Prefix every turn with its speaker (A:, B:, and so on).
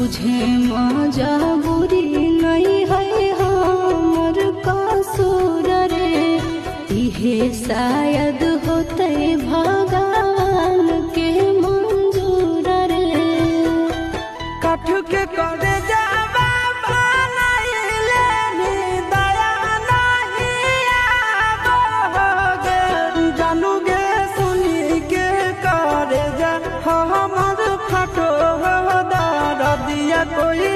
A: बुझे मजबूरी नहीं है हमर कसूर रे। इहे शायद होते भगवान के मंजूर रे।
B: कठ के करे जावा बनाइले नी दया नहीं आबोगे। जानूगे सुनी के करे जा हमर फटो दर्दिया कोई